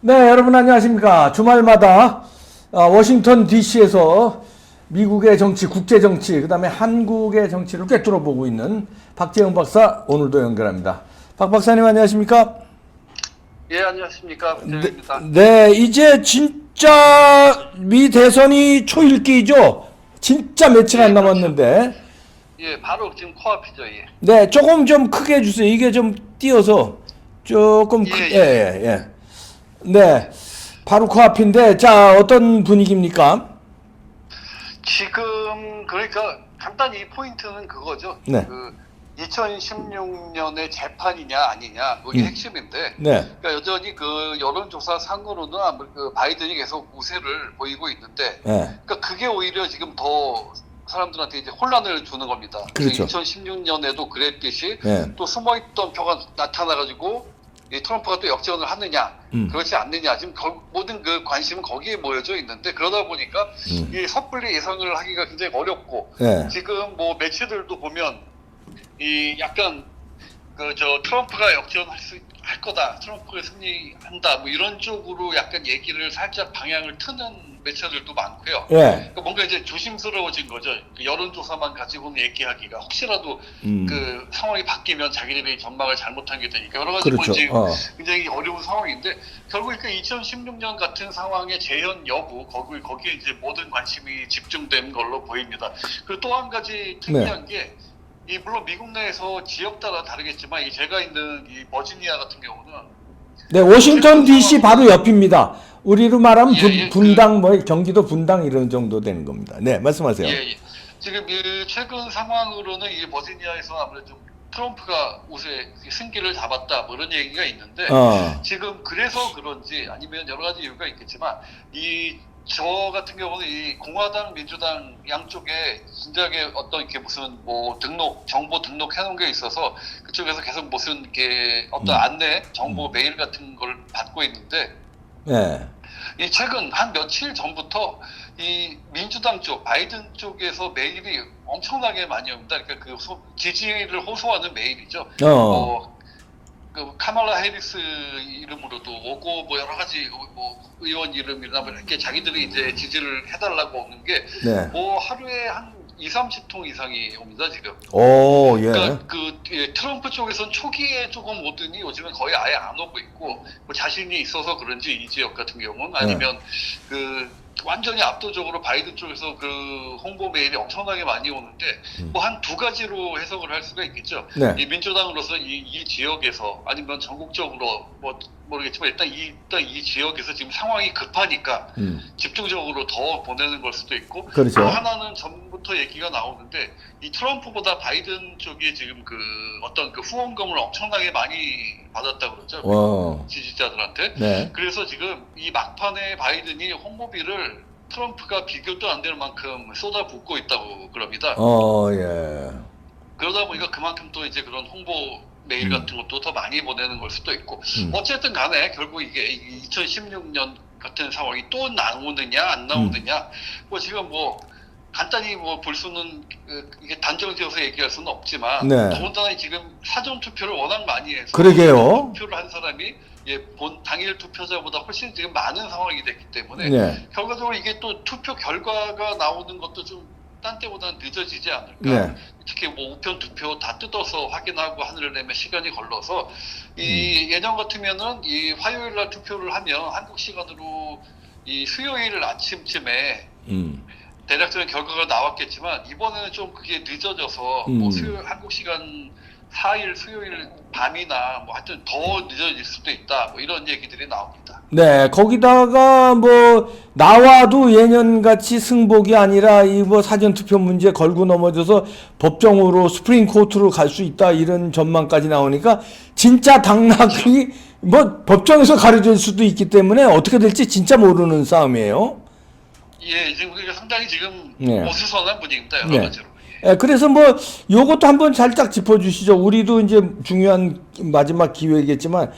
네, 여러분 안녕하십니까. 주말마다 워싱턴 DC에서 미국의 정치, 국제 정치, 그 다음에 한국의 정치를 꿰뚫어 보고 있는 박재영 박사 오늘도 연결합니다. 박 박사님 안녕하십니까? 예, 안녕하십니까. 박재영입니다. 네, 이제 진짜 미 대선이 초읽기죠. 진짜 며칠 안 예, 그렇죠. 남았는데. 예, 바로 지금 코앞이죠. 예. 네, 조금 좀 크게 해주세요. 이게 좀 띄어서 조금 예, 예, 예. 예, 예. 네, 바로 코앞인데, 자, 어떤 분위기입니까? 지금 그러니까 간단히 포인트는 그거죠. 네. 2016년의 재판이냐 아니냐 그게 핵심인데. 네. 그러니까 여전히 그 여론조사 상으로는 그 바이든이 계속 우세를 보이고 있는데. 네. 그러니까 그게 오히려 지금 더 사람들한테 이제 혼란을 주는 겁니다. 그렇죠. 2016년에도 그랬듯이 네. 또 숨어있던 표가 나타나가지고 이 트럼프가 또 역전을 하느냐 그렇지 않느냐 지금 모든 그 관심은 거기에 모여져 있는데, 그러다 보니까 이 섣불리 예상을 하기가 굉장히 어렵고. 네. 지금 뭐 매체들도 보면 이 약간 트럼프가 할 거다, 트럼프가 승리한다 뭐 이런 쪽으로 약간 얘기를 살짝 방향을 트는 매체들도 많고요. 네. 그러니까 뭔가 이제 조심스러워진 거죠. 그 여론조사만 가지고는 얘기하기가, 혹시라도 그 상황이 바뀌면 자기들이 전망을 잘못한 게 되니까 여러 가지 그렇죠. 굉장히 어려운 상황인데, 결국 그 2016년 같은 상황의 재현 여부, 거기에 이제 모든 관심이 집중된 걸로 보입니다. 그리고 또 한 가지 특이한 게, 물론 미국 내에서 지역 따라 다르겠지만 제가 있는 이 버지니아 같은 경우는, 네, 워싱턴 DC 바로 옆입니다. 우리로 말하면 예, 분당, 경기도 분당 이런 정도 되는 겁니다. 네, 말씀하세요. 예. 지금 최근 상황으로는 이 버지니아에서 아무래도 좀 트럼프가 우세 승기를 잡았다 뭐 이런 얘기가 있는데, 지금 그래서 그런지 아니면 여러 가지 이유가 있겠지만 저 같은 경우는 이 공화당, 민주당 양쪽에 진작에 어떤 이렇게 무슨 뭐 정보 등록 해놓은 게 있어서 그쪽에서 계속 무슨 이렇게 어떤 안내, 정보 메일 같은 걸 받고 있는데, 네. 이 최근 한 며칠 전부터 이 민주당 쪽, 바이든 쪽에서 메일이 엄청나게 많이 옵니다. 그러니까 그 지지를 호소하는 메일이죠. 그 카말라 해리스 이름으로도 오고 뭐 여러 가지 뭐 의원 이름이나 뭐 이렇게 자기들이 이제 지지를 해달라고 오는 게 뭐 하루에 한 2-30통 이상이 옵니다 지금. 오, 예. 그러니까 트럼프 쪽에서는 초기에 조금 오더니 요즘은 거의 아예 안 오고 있고, 뭐 자신이 있어서 그런지 이 지역 같은 경우는, 아니면 완전히 압도적으로 바이든 쪽에서 그 홍보 메일이 엄청나게 많이 오는데, 뭐 한 두 가지로 해석을 할 수가 있겠죠. 네. 이 민주당으로서 이 지역에서, 아니면 전국적으로 뭐 모르겠지만 일단 이 지역에서 지금 상황이 급하니까 집중적으로 더 보내는 걸 수도 있고. 그렇죠. 또 하나는 전부터 얘기가 나오는데, 이 트럼프보다 바이든 쪽이 지금 그 어떤 그 후원금을 엄청나게 많이 받았다 그러죠. 지지자들한테. 네. 그래서 지금 이 막판에 바이든이 홍보비를 트럼프가 비교도 안 되는 만큼 쏟아붓고 있다고 그럽니다. 예. 그러다 보니까 그만큼 또 이제 그런 홍보 메일 같은 것도 더 많이 보내는 걸 수도 있고. 어쨌든 간에 결국 이게 2016년 같은 상황이 또 나오느냐 안 나오느냐, 뭐 지금 뭐 간단히 뭐 볼 수는 이게 단정지어서 얘기할 수는 없지만, 더군다나 지금 사전 투표를 워낙 많이 해서 그러게요. 투표를 한 사람이 본 당일 투표자보다 훨씬 지금 많은 상황이 됐기 때문에 결과적으로 이게 또 투표 결과가 나오는 것도 좀 딴 때보다는 늦어지지 않을까. 특히 뭐 우편 투표 다 뜯어서 확인하고 하려면 시간이 걸려서, 예년 같으면은 이 화요일 날 투표를 하면 한국 시간으로 이 수요일 아침쯤에 대략적인 결과가 나왔겠지만, 이번에는 좀 그게 늦어져서 뭐 한국 시간 4일 수요일 밤이나 뭐 하여튼 더 늦어질 수도 있다 뭐 이런 얘기들이 나옵니다. 네, 거기다가 뭐 나와도 예년같이 승복이 아니라 이 뭐 사전투표 문제 걸고 넘어져서 법정으로 스프링 코트로 갈 수 있다 이런 전망까지 나오니까 진짜 당락이 뭐 법정에서 가려질 수도 있기 때문에 어떻게 될지 진짜 모르는 싸움이에요. 예, 지금 상당히 지금 어수선한 분위기입니다, 여러 가지로. 그래서 뭐 요것도 한번 살짝 짚어주시죠. 우리도 이제 중요한 마지막 기회겠지만,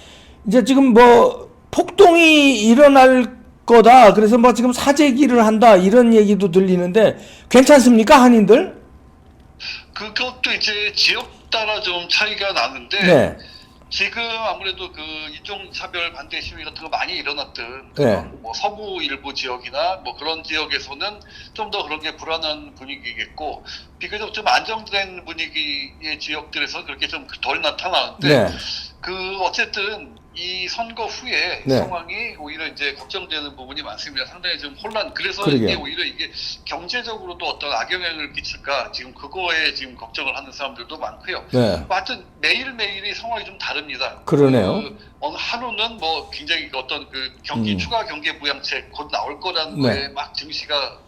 이제 지금 뭐 폭동이 일어날 거다. 그래서 뭐 지금 사재기를 한다 이런 얘기도 들리는데 괜찮습니까, 한인들? 그것도 이제 지역 따라 좀 차이가 나는데, 지금 아무래도 그 인종차별 반대 시위 같은 거 많이 일어났던 네. 그런 뭐 서부 일부 지역이나 뭐 그런 지역에서는 좀 더 그런 게 불안한 분위기겠고, 비교적 좀 안정된 분위기의 지역들에서 그렇게 좀 덜 나타나는데, 네. 그 어쨌든 이 선거 후에 네. 상황이 오히려 이제 걱정되는 부분이 많습니다. 상당히 좀 그래서 그러게요. 이게 오히려 이게 경제적으로도 어떤 악영향을 끼칠까, 지금 그거에 지금 걱정을 하는 사람들도 많고요. 네. 하여튼 매일매일이 상황이 좀 다릅니다. 그러네요. 어느 하루는 뭐 굉장히 어떤 그 경기 추가 경기 부양책 곧 나올 거라는 네. 거에 막 증시가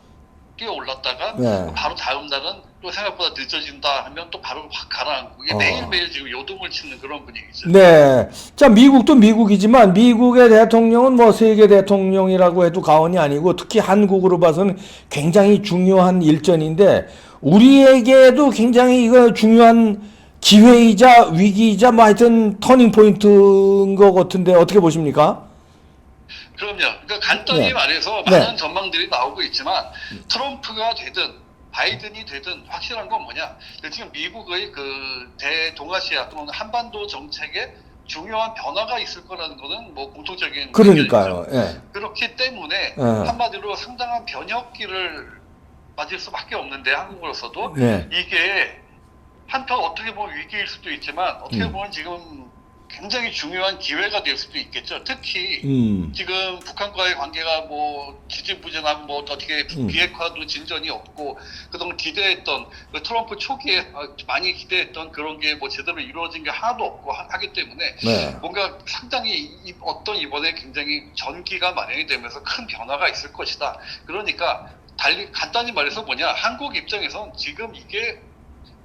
뛰어 올랐다가 네. 바로 다음 날은 또 생각보다 늦어진다 하면 또 바로 확 가라앉고, 이게 매일매일 지금 요동을 치는 그런 분위기죠. 네. 자, 미국도 미국이지만 미국의 대통령은 뭐 세계 대통령이라고 해도 과언이 아니고 특히 한국으로 봐서는 굉장히 중요한 일전인데 우리에게도 굉장히 이거 중요한 기회이자 위기이자 뭐 하여튼 터닝 포인트인 것 같은데 어떻게 보십니까? 그럼요. 그러니까 간단히 네. 말해서 네. 많은 전망들이 나오고 있지만 트럼프가 되든 바이든이 되든 확실한 건 뭐냐? 지금 미국의 그 대동아시아 또는 한반도 정책에 중요한 변화가 있을 거라는 거는 뭐 공통적인 그러니까요. 의견이죠. 예. 그렇기 때문에 네. 한마디로 상당한 변혁기를 맞을 수밖에 없는데, 한국으로서도 네. 이게 한편 어떻게 보면 위기일 수도 있지만 어떻게 보면 지금 굉장히 중요한 기회가 될 수도 있겠죠. 특히 지금 북한과의 관계가 뭐 지지부진하고 뭐 어떻게 비핵화도 진전이 없고, 그동안 기대했던 그 트럼프 초기에 많이 기대했던 그런 게 뭐 제대로 이루어진 게 하나도 없고 하기 때문에 네. 뭔가 상당히 이번에 굉장히 전기가 마련이 되면서 큰 변화가 있을 것이다. 그러니까 간단히 말해서 뭐냐, 한국 입장에선 지금 이게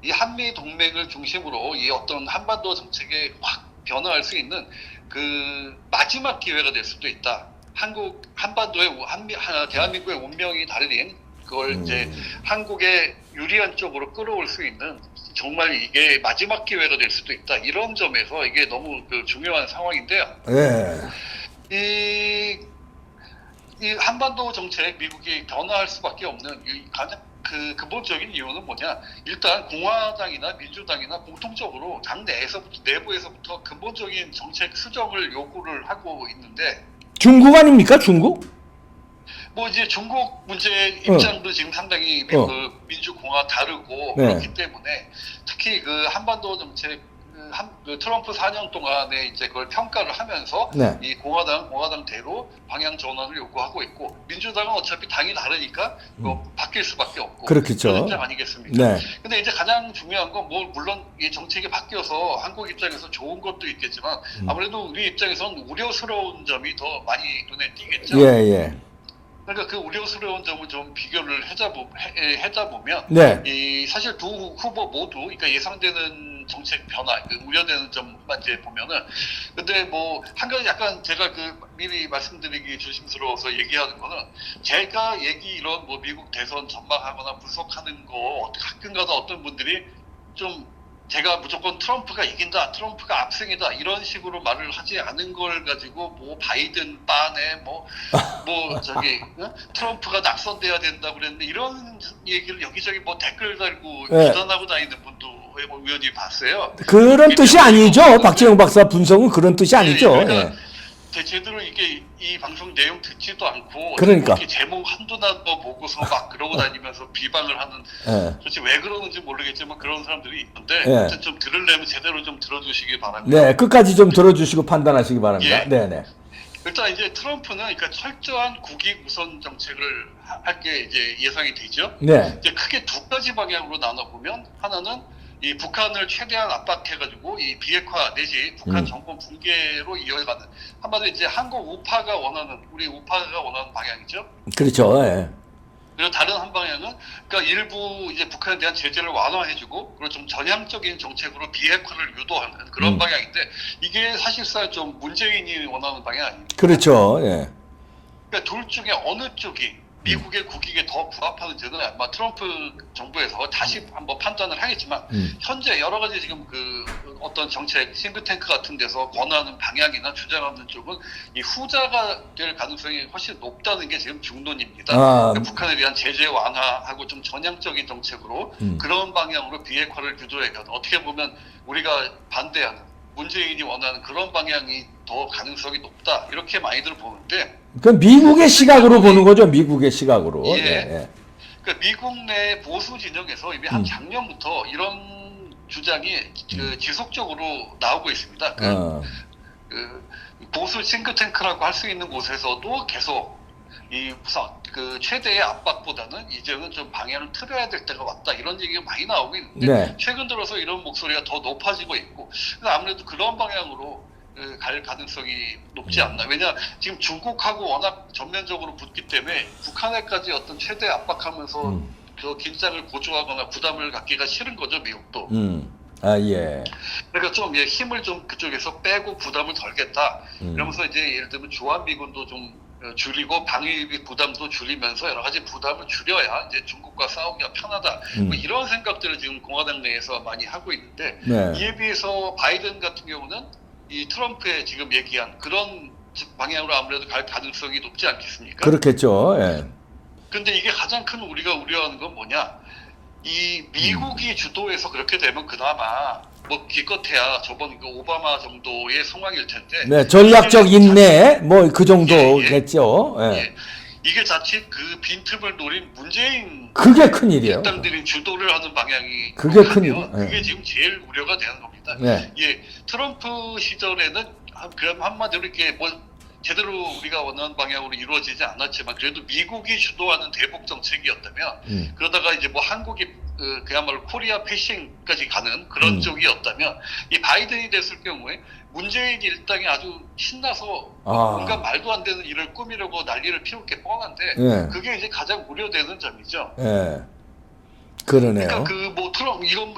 이 한미 동맹을 중심으로 이 어떤 한반도 정책에 확 변화할 수 있는 그 마지막 기회가 될 수도 있다. 한반도의 대한민국의 운명이 달린 그걸 이제 한국의 유리한 쪽으로 끌어올 수 있는 정말 이게 마지막 기회가 될 수도 있다. 이런 점에서 이게 너무 그 중요한 상황인데요. 네. 이 한반도 정책 미국이 변화할 수밖에 없는 가장 그 근본적인 이유는 뭐냐? 일단 공화당이나 민주당이나 공통적으로 당 내부에서부터 근본적인 정책 수정을 요구를 하고 있는데, 중국 아닙니까? 중국? 뭐 이제 중국 문제 입장도 지금 상당히 그 민주공화 다르고 네. 그렇기 때문에 특히 그 한반도 정책 그 트럼프 4년 동안에 이제 그걸 평가를 하면서 네. 이 공화당대로 방향 전환을 요구하고 있고, 민주당은 어차피 당이 다르니까 바뀔 수밖에 없고 그렇겠죠. 그런 입장 아니겠습니까? 네. 근데 이제 가장 중요한 건 뭐 물론 이 정책이 바뀌어서 한국 입장에서 좋은 것도 있겠지만 아무래도 우리 입장에선 우려스러운 점이 더 많이 눈에 띄겠죠. 예. 그러니까 그 우려스러운 점을 좀 비교를 하다 보면 네. 이 사실 두 후보 모두 그러니까 예상되는 정책 변화, 그 우려되는 점만 이제 보면은, 근데 뭐 한 가지 약간 제가 그 미리 말씀드리기 조심스러워서 얘기하는 거는, 제가 이런 뭐 미국 대선 전망하거나 분석하는 거 가끔가다 어떤 분들이 좀 제가 무조건 트럼프가 이긴다, 트럼프가 압승이다 이런 식으로 말을 하지 않은 걸 가지고 뭐 바이든 빤에 뭐 저기 트럼프가 낙선돼야 된다 그랬는데 이런 얘기를 여기저기 뭐 댓글 달고 비난하고 다니는 분도 의원이 봤어요. 그런 뜻이 아니죠. 박재영 박사 분석은 그런 뜻이 아니죠. 그러니까 제대로 이 방송 내용 듣지도 않고 그러니까 이렇게 제목 한두나 보고서 막 그러고 다니면서 비방을 하는, 도대체 왜 그러는지 모르겠지만 그런 사람들이 있는데 아무튼 좀 들으려면 제대로 좀 들어주시기 바랍니다. 네, 끝까지 좀 들어주시고 판단하시기 바랍니다. 예. 네네. 일단 이제 트럼프는 그러니까 철저한 국익 우선 정책을 할 게 이제 예상이 되죠. 네. 이제 크게 두 가지 방향으로 나눠 보면, 하나는 이 북한을 최대한 압박해가지고 이 비핵화 내지 북한 정권 붕괴로 이어가는, 한마디로 이제 우리 우파가 원하는 방향이죠. 그렇죠. 예. 그리고 다른 한 방향은 그러니까 일부 이제 북한에 대한 제재를 완화해주고 그리고 좀 전향적인 정책으로 비핵화를 유도하는 그런 방향인데, 이게 사실상 좀 문재인이 원하는 방향 아닙니까? 그렇죠. 예. 그러니까 둘 중에 어느 쪽이 미국의 국익에 더 부합하는지는 아마 트럼프 정부에서 다시 한번 판단을 하겠지만, 현재 여러 가지 지금 그 어떤 정책 싱크탱크 같은 데서 권하는 방향이나 주장하는 쪽은 이 후자가 될 가능성이 훨씬 높다는 게 지금 중론입니다. 그러니까 북한에 대한 제재 완화하고 좀 전향적인 정책으로 그런 방향으로 비핵화를 유도해가는, 어떻게 보면 우리가 반대하는 문재인이 원하는 그런 방향이 더 가능성이 높다 이렇게 많이들 보는데. 그 미국의 시각으로 보는 거죠. 미국의 시각으로. 예. 네. 그러니까 미국 내 보수 진영에서 이미 한 작년부터 이런 주장이 지속적으로 나오고 있습니다. 그 보수 싱크탱크라고 할 수 있는 곳에서도 계속 이 그 최대의 압박보다는 이제는 좀 방향을 틀어야 될 때가 왔다 이런 얘기가 많이 나오고 있는데 네. 최근 들어서 이런 목소리가 더 높아지고 있고 그래서 아무래도 그런 방향으로 갈 가능성이 높지 않나. 왜냐 지금 중국하고 워낙 전면적으로 붙기 때문에 북한에까지 어떤 최대 압박하면서 그 긴장을 고조하거나 부담을 갖기가 싫은 거죠 미국도. 아 예. 그러니까 좀 힘을 좀 그쪽에서 빼고 부담을 덜겠다. 그러면서 이제 예를 들면 주한미군도 좀 줄이고 방위비 부담도 줄이면서 여러 가지 부담을 줄여야 이제 중국과 싸우기가 편하다. 뭐 이런 생각들을 지금 공화당 내에서 많이 하고 있는데 네. 이에 비해서 바이든 같은 경우는 이 트럼프의 지금 얘기한 그런 방향으로 아무래도 갈 가능성이 높지 않겠습니까? 그렇겠죠. 예. 근데 이게 가장 큰 우리가 우려하는 건 뭐냐? 이 미국이 주도해서 그렇게 되면 그나마 뭐 기껏해야 저번 그 오바마 정도의 상황일 텐데. 네, 전략적 인내 뭐 그 정도겠죠. 예. 예. 이게 자칫 그 빈틈을 노린 문재인 그게 큰일이에요. 일당들이 주도를 하는 방향이 그게 큰일이에요. 그게 예. 지금 제일 우려가 되는 겁니다. 네. 예, 트럼프 시절에는 그럼 한마디로 이렇게 뭐 제대로 우리가 원하는 방향으로 이루어지지 않았지만 그래도 미국이 주도하는 대북 정책이었다면 그러다가 이제 뭐 한국이 그야말로 코리아 패싱까지 가는 그런 쪽이었다면 이 바이든이 됐을 경우에 문재인 일당이 아주 신나서 뭔가 말도 안 되는 일을 꾸미려고 난리를 피울 게 뻔한데 예. 그게 이제 가장 우려되는 점이죠. 예. 그러네요. 그러니까 그 뭐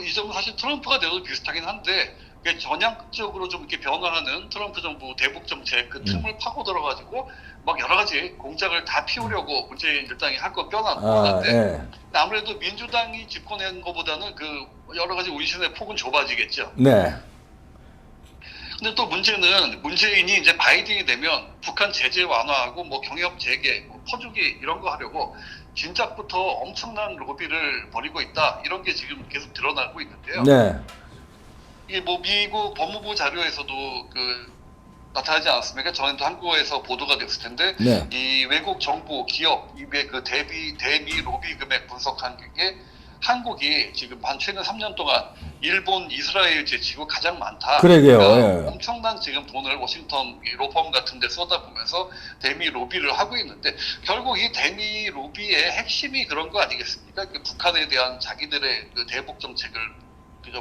이 점은 사실 트럼프가 돼도 비슷하긴 한데 전향적으로 좀 이렇게 변화하는 트럼프 정부 대북 정책 그 틈을 파고 들어가지고 막 여러 가지 공작을 다 피우려고 문재인 일당이 할 건 뻔한데 예. 아무래도 민주당이 집권한 것보다는 그 여러 가지 운신의 폭은 좁아지겠죠. 네. 근데 또 문제는 문재인이 이제 바이든이 되면 북한 제재 완화하고 뭐 경협 재개, 뭐 퍼주기 이런 거 하려고 진작부터 엄청난 로비를 벌이고 있다 이런 게 지금 계속 드러나고 있는데요. 네. 이게 뭐 미국 법무부 자료에서도 그 나타나지 않았습니까? 전에도 한국어에서 보도가 됐을 텐데 네. 이 외국 정부 기업 이게 그 대미 로비 금액 분석한 게 한국이 지금 한 최근 3년 동안 일본, 이스라엘 제치고 가장 많다. 그러게요. 그러니까 예. 엄청난 지금 돈을 워싱턴 로펌 같은 데 쏟아보면서 대미 로비를 하고 있는데 결국 이 대미 로비의 핵심이 그런 거 아니겠습니까? 그 북한에 대한 자기들의 그 대북 정책을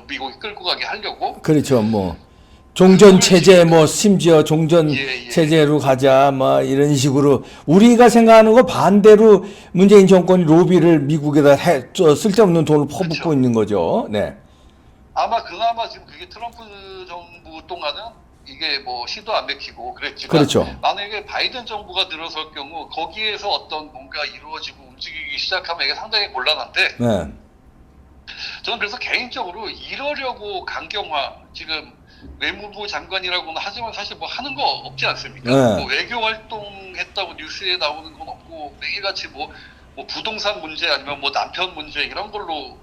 미국이 끌고 가게 하려고. 그렇죠. 뭐 종전 체제 뭐 심지어 종전 체제로 가자 뭐 이런 식으로 우리가 생각하는 거 반대로 문재인 정권이 로비를 미국에다 쓸데없는 돈을 퍼붓고 그렇죠. 있는 거죠. 네. 아마 그나마 지금 그게 트럼프 정부 동안은 이게 뭐 시도 안 맥히고 그랬지만 그렇죠. 만약에 바이든 정부가 들어설 경우 거기에서 어떤 뭔가 이루어지고 움직이기 시작하면 이게 상당히 곤란한데 네. 저는 그래서 개인적으로 이러려고 강경화 지금 외무부 장관이라고는 하지만 사실 뭐 하는 거 없지 않습니까? 네. 뭐 외교 활동했다고 뉴스에 나오는 건 없고 매일같이 뭐 부동산 문제 아니면 뭐 남편 문제 이런 걸로만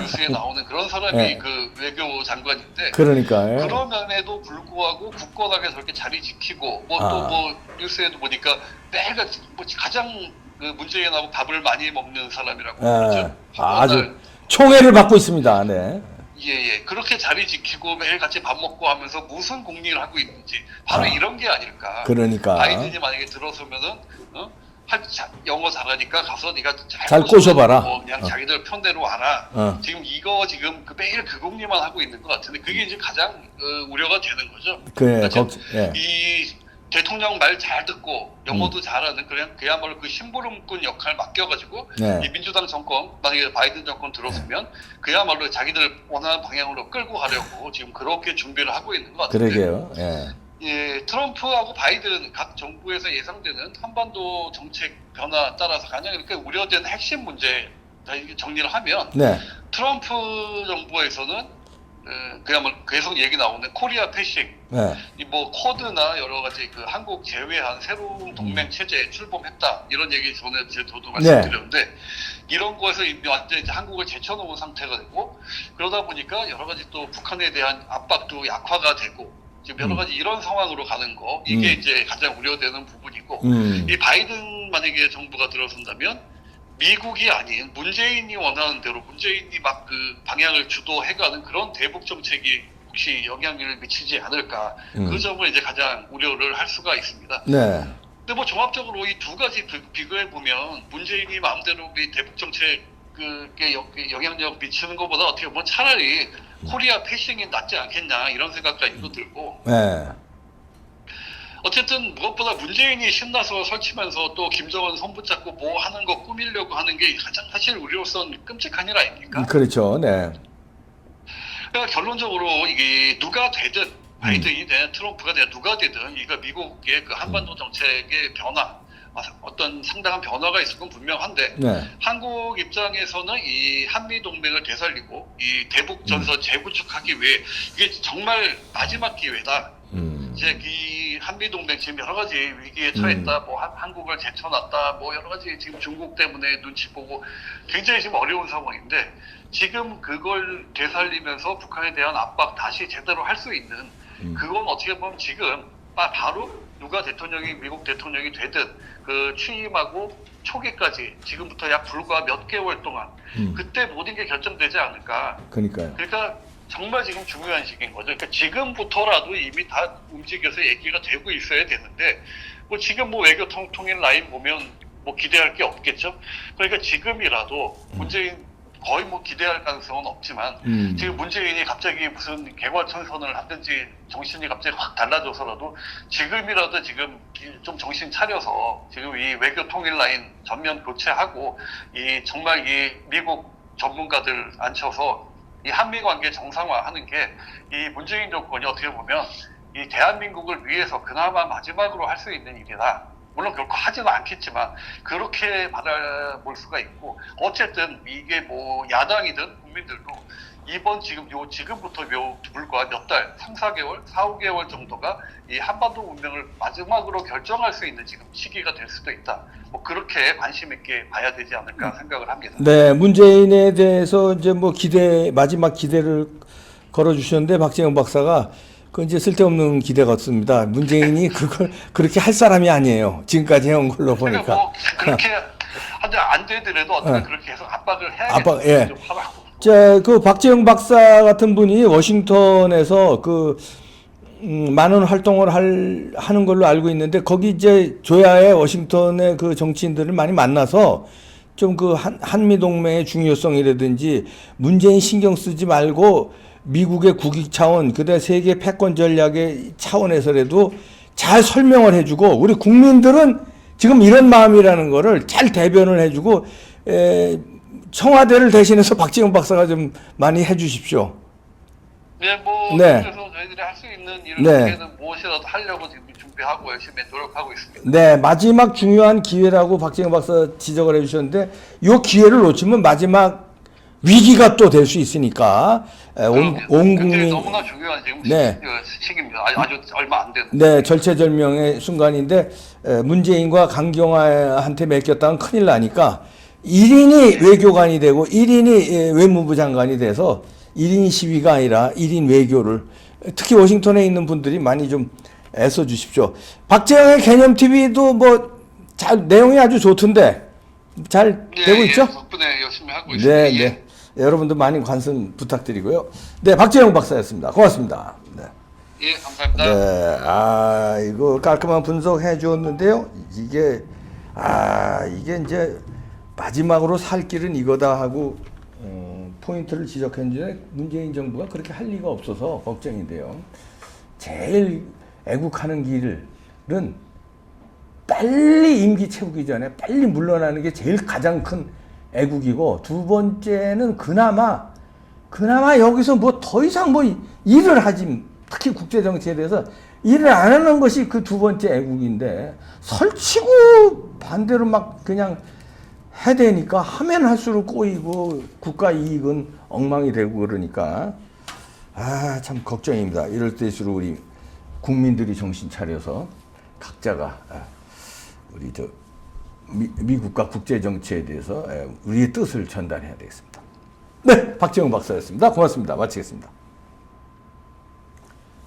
뉴스에 나오는 그런 사람이 네. 그 외교 장관인데 그러니까요. 그러면에도 불구하고 굳건하게 저렇게 자리 지키고 뭐 또 뭐 뉴스에도 보니까 매일같이 뭐 가장 그 문재인하고 밥을 많이 먹는 사람이라고 그러죠. 아주 총애를 받고 있습니다. 네. 예. 그렇게 자리 지키고 매일 같이 밥 먹고 하면서 무슨 공리를 하고 있는지 바로 이런 게 아닐까. 그러니까. 바이든이 만약에 들어서면은 영어 잘하니까 가서 네가 잘 꼬셔봐라. 뭐 그냥 자기들 편대로 와라. 지금 그 매일 그 공리만 하고 있는 것 같은데 그게 이제 가장 우려가 되는 거죠. 그래. 그러니까 이 대통령 말 잘 듣고 영어도 잘하는 그야말로 그 심부름꾼 역할 맡겨가지고 이 민주당 정권 만약에 바이든 정권 들어서면 그야말로 자기들 원하는 방향으로 끌고 가려고 지금 그렇게 준비를 하고 있는 것 같은데. 그러게요. 예, 트럼프하고 바이든 각 정부에서 예상되는 한반도 정책 변화 따라서 가장 이렇게 우려되는 핵심 문제 정리를 하면 트럼프 정부에서는 그야말로 계속 얘기 나오는 코리아 패싱, 뭐 쿼드나 여러 가지 그 한국 제외한 새로운 동맹 체제에 출범했다 이런 얘기 전에 저도 말씀드렸는데 이런 거에서 이미 완전 이제 한국을 제쳐놓은 상태가 되고, 그러다 보니까 여러 가지 또 북한에 대한 압박도 약화가 되고, 지금 여러 가지 이런 상황으로 가는 거, 이게 이제 가장 우려되는 부분이고, 이 바이든 만약에 정부가 들어선다면 미국이 아닌 문재인이 원하는 대로 문재인이 막 그 방향을 주도해가는 그런 대북 정책이 혹시 영향을 미치지 않을까, 그 점을 이제 가장 우려를 할 수가 있습니다. 네. 근데 뭐 종합적으로 이 두 가지 비교해 보면 문재인이 마음대로 이 대북 정책 그게 영향력 미치는 것보다 어떻게 보면 차라리 코리아 패싱이 낫지 않겠냐 이런 생각까지도 들고. 네. 어쨌든 무엇보다 문재인이 신나서 설치면서 또 김정은 손 붙잡고 뭐 하는 거 꾸미려고 하는 게 가장 사실 우리로서는 끔찍한 일 아닙니까? 그렇죠. 네. 그러니까 결론적으로 이게 누가 되든 바이든이 되든 트럼프가 되든 누가 되든 이거 미국의 그 한반도 정책의 변화, 어떤 상당한 변화가 있을 건 분명한데, 네. 한국 입장에서는 이 한미 동맹을 되살리고 이 대북 전선 재구축하기 위해 이게 정말 마지막 기회다. 이제 이 한미 동맹 지금 여러 가지 위기에 처했다. 뭐 한국을 제쳐놨다. 뭐 여러 가지 지금 중국 때문에 눈치 보고 굉장히 지금 어려운 상황인데, 지금 그걸 되살리면서 북한에 대한 압박 다시 제대로 할 수 있는, 그건 어떻게 보면 지금 바로 누가 대통령이 미국 대통령이 되든 그 취임하고 초기까지 지금부터 약 불과 몇 개월 동안 그때 모든 게 결정되지 않을까. 그러니까요. 그러니까 정말 지금 중요한 시기인 거죠. 그러니까 지금부터라도 이미 다 움직여서 얘기가 되고 있어야 되는데, 뭐 지금 뭐 외교 통일 라인 보면 뭐 기대할 게 없겠죠. 그러니까 지금이라도 문재인 거의 뭐 기대할 가능성은 없지만 지금 문재인이 갑자기 무슨 개괄천선을 하든지 정신이 갑자기 확 달라져서라도 지금이라도 지금 좀 정신 차려서 지금 이 외교 통일 라인 전면 교체하고 이 정말 이 미국 전문가들 앉혀서 이 한미 관계 정상화하는 게 이 문재인 정권이 어떻게 보면 이 대한민국을 위해서 그나마 마지막으로 할 수 있는 일이다. 물론 결코 하지는 않겠지만 그렇게 바라볼 수가 있고, 어쨌든 이게 뭐 야당이든 국민들도 이번 지금부터 불과 몇 달, 3, 4개월, 4, 5개월 정도가 이 한반도 운명을 마지막으로 결정할 수 있는 지금 시기가 될 수도 있다. 뭐 그렇게 관심 있게 봐야 되지 않을까 생각을 합니다. 네, 문재인에 대해서 이제 뭐 마지막 기대를 걸어주셨는데, 박재영 박사가 그 이제 쓸데없는 기대 같습니다. 문재인이 그걸 그렇게 할 사람이 아니에요. 지금까지 해온 걸로 보니까. 그러니까 뭐 그렇게 안 되더라도 어떻게 그렇게 해서 압박을 해야겠다. 압박, 예. 좀 하라고. 그 박재영 박사 같은 분이 워싱턴에서 많은 활동을 하는 걸로 알고 있는데, 거기 이제 조야의 워싱턴의 그 정치인들을 많이 만나서 좀 그 한미 동맹의 중요성이라든지 문재인 신경 쓰지 말고 미국의 국익 차원, 그다음 세계 패권 전략의 차원에서라도 잘 설명을 해주고, 우리 국민들은 지금 이런 마음이라는 거를 잘 대변을 해주고, 청와대를 대신해서 박지영 박사가 좀 많이 해주십시오. 네, 뭐 네. 그래서 저희들이 할 수 있는 일을 네. 어떻게든 무엇이라도 하려고 지금 준비하고 열심히 노력하고 있습니다. 네, 마지막 중요한 기회라고 박지영 박사 지적을 해주셨는데, 이 기회를 놓치면 마지막 위기가 또 될 수 있으니까 온 국민 너무나 중요한 지금 네. 시기입니다. 아주 얼마 안 되는. 네, 절체절명의 순간인데, 문재인과 강경화한테 맡겼다면 큰일 나니까 1인이 외교관이 되고 1인이 외무부 장관이 돼서 1인 시위가 아니라 1인 외교를, 특히 워싱턴에 있는 분들이 많이 좀 애써 주십시오. 박재영의 개념 TV도 뭐 내용이 아주 좋던데 잘 되고 있죠? 덕분에 열심히 하고 있습니다. 네, 네. 여러분들 많이 관심 부탁드리고요. 네, 박재영 박사였습니다. 고맙습니다. 네. 예, 감사합니다. 네, 이거 깔끔한 분석해 주었는데요. 이게 이제 마지막으로 살 길은 이거다 하고 포인트를 지적했는데, 문재인 정부가 그렇게 할 리가 없어서 걱정인데요. 제일 애국하는 길은 빨리 임기 채우기 전에 빨리 물러나는 게 제일 가장 큰 애국이고, 두 번째는 그나마 여기서 뭐 더 이상 뭐 일을 하지, 특히 국제 정치에 대해서 일을 안 하는 것이 그 두 번째 애국인데, 설치고 반대로 막 그냥 해대니까 하면 할수록 꼬이고 국가 이익은 엉망이 되고 그러니까 참 걱정입니다. 이럴 때일수록 우리 국민들이 정신 차려서 각자가 우리 미국과 국제 정치에 대해서 우리의 뜻을 전달해야 되겠습니다. 네, 박지영 박사였습니다. 고맙습니다. 마치겠습니다.